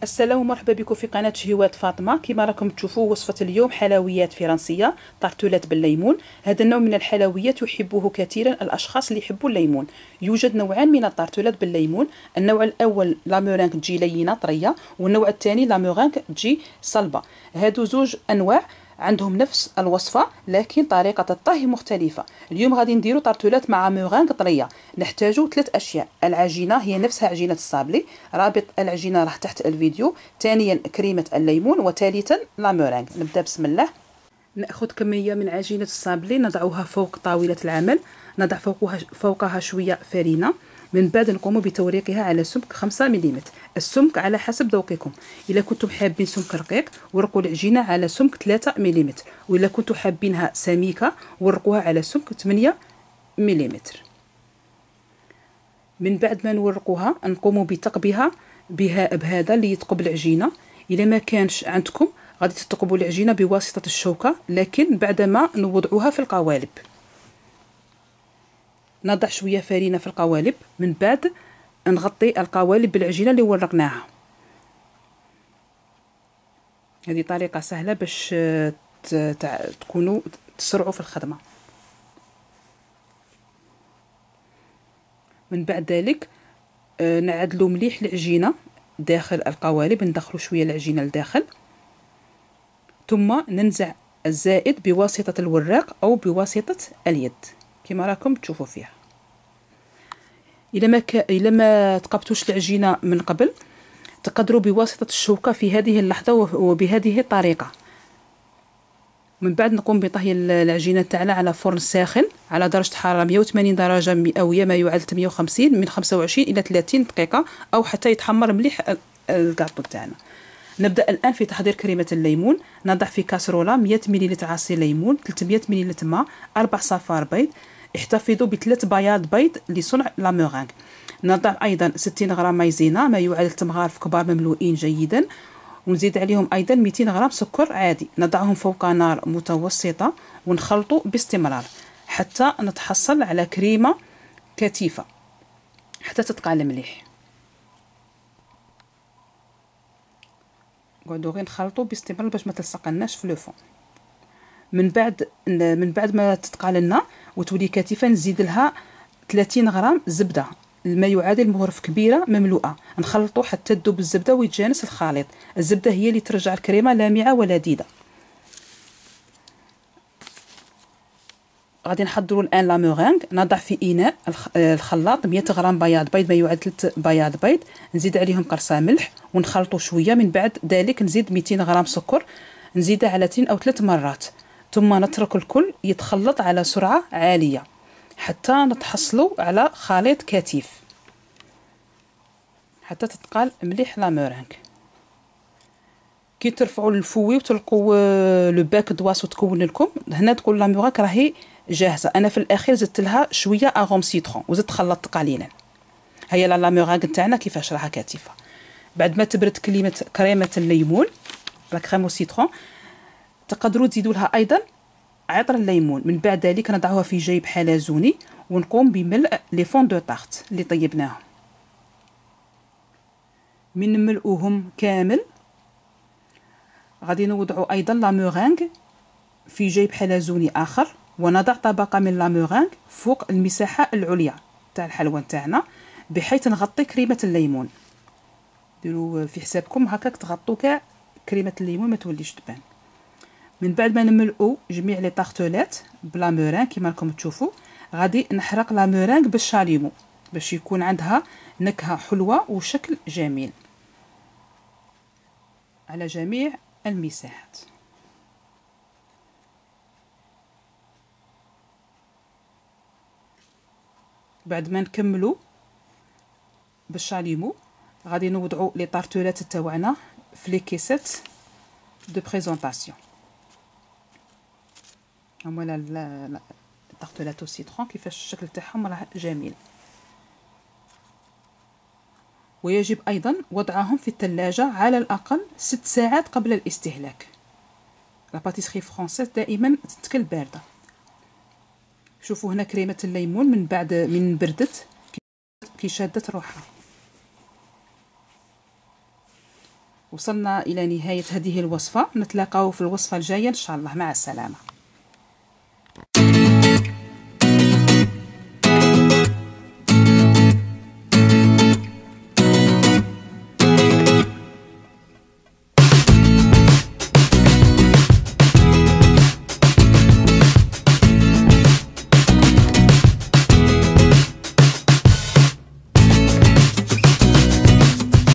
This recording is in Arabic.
السلام ومرحبا بكم في قناة شهوات فاطمة. كما راكم تشوفوا وصفة اليوم حلويات فرنسية، طرطولات بالليمون. هذا النوع من الحلويات يحبه كثيرا الأشخاص اللي يحبوا الليمون. يوجد نوعان من الطرطولات بالليمون، النوع الأول لا مورينغ تجي لينة طرية، والنوع الثاني لا مورينغ تجي صلبة. هادو زوج أنواع عندهم نفس الوصفة لكن طريقة الطهي مختلفة. اليوم غادي نديرو طرطولات مع مورينغ طرية. نحتاجو 3 أشياء: العجينة هي نفسها عجينة الصابلي، رابط العجينة راه تحت الفيديو، ثانيا كريمة الليمون، وثالثا لا مورينغ. نبدأ بسم الله. نأخذ كمية من عجينة الصابلي نضعها فوق طاولة العمل، نضع فوقها شوية فرينة، من بعد نقوم بتوريقها على سمك 5 ملم. السمك على حسب ذوقكم، إلا كنتم حابين سمك رقيق ورقوا العجينة على سمك 3 ملم، وإلا كنتم حابينها سميكة ورقوها على سمك 8 ملم. من بعد ما نورقوها نقوم بثقبها بهذا اللي يثقب العجينة. إلا ما كانش عندكم غادي تثقبوا العجينة بواسطة الشوكة، لكن بعدما نوضعوها في القوالب. نضع شوية فرينة في القوالب، من بعد نغطي القوالب بالعجينة اللي ورقناها. هذه طريقة سهلة باش تكونوا تسرعوا في الخدمة. من بعد ذلك نعدلوا مليح العجينة داخل القوالب، ندخلوا شوية العجينة لداخل، ثم ننزع الزائد بواسطة الوراق أو بواسطة اليد كما راكم تشوفوا فيها. إلا ما تقبتوش العجينة من قبل تقدروا بواسطة الشوكة في هذه اللحظة وبهذه الطريقة. من بعد نقوم بطهي العجينة تاعنا على فرن ساخن على درجة حرارة 180 درجة مئوية، ما يعادل 150، من 25 إلى 30 دقيقة أو حتى يتحمر مليح الكاطو تاعنا. نبدأ الآن في تحضير كريمة الليمون. نضع في كاسرولة 100 ملل عصير ليمون، 300 ملل ماء، 4 صفار بيض. احتفظوا ب3 بياض بيض لصنع لا مورينغ. نضع أيضا 60 غرام مايزينا، ما يعادل تمغارف كبار مملوئين جيدا، ونزيد عليهم أيضا 200 غرام سكر عادي. نضعهم فوق نار متوسطة ونخلطوا باستمرار حتى نتحصل على كريمة كثيفة حتى تتقال مليح. نقعدوا غير نخلطوا باستمرار باش ما تلصقناش في لو فون. من بعد ما تتقال لنا وتولي كثيفه نزيد لها 30 غرام زبده، ما يعادل مغرف كبيره مملوءه. نخلطوا حتى تذوب الزبده ويتجانس الخليط. الزبده هي اللي ترجع الكريمه لامعه ولذيذه. غادي نحضروا الان لا مورينغ. نضع في اناء الخلاط 100 غرام بياض بيض، ما يعادل 3 بياض بيض، نزيد عليهم قرصه ملح ونخلطوا شويه. من بعد ذلك نزيد 200 غرام سكر، نزيدها على 2 أو 3 مرات، ثم نترك الكل يتخلط على سرعه عاليه حتى نتحصلوا على خليط كثيف حتى تتقال مليح لا مورينغ. كي ترفعوا الفوي وتلقوا لو باك دواس وتكون لكم هنا تقول لا مورينغ راهي جاهزه. انا في الاخير زدت لها شويه اغوم سيترون وزدت خلطت قليلا. هيا لا مورينغ تاعنا كيفاش راها كثيفه. بعد ما تبرد كريمه الليمون لا كريم سيترون تقدروا تزيدوا لها ايضا عطر الليمون. من بعد ذلك نضعوها في جيب حلزوني ونقوم بملء لي فون دو طارت اللي طيبناهم. من نملؤوهم كامل غادي نوضعوا ايضا لا مورينغ في جيب حلزوني اخر، ونضع طبقه من لا مورينغ فوق المساحه العليا تاع الحلوى تاعنا بحيث نغطي كريمه الليمون. ديروا في حسابكم هكاك تغطوا كاع كريمه الليمون ما توليش تبان. من بعد ما نملؤوا جميع لي طارتولات بلا مورينغ كما راكم تشوفوا، غادي نحرق لا مورينغ بالشاليمو باش يكون عندها نكهه حلوه وشكل جميل على جميع المساحات. بعد ما نكملوا بالشاليمو غادي نوضعوا لي طارتولات تاعنا في لي كيسات دو بريزونطاسيون. هما لا طارتولات سيترون كيفاش الشكل تاعهم راه جميل. ويجب ايضا وضعهم في الثلاجه على الاقل 6 ساعات قبل الاستهلاك. لا باتيسري فرونسيز دائما تتكل بارده. شوفوا هنا كريمه الليمون من بعد من بردت كي شادت روحها. وصلنا إلى نهاية هذه الوصفة، نتلاقاو في الوصفة الجاية إن شاء الله. مع السلامة.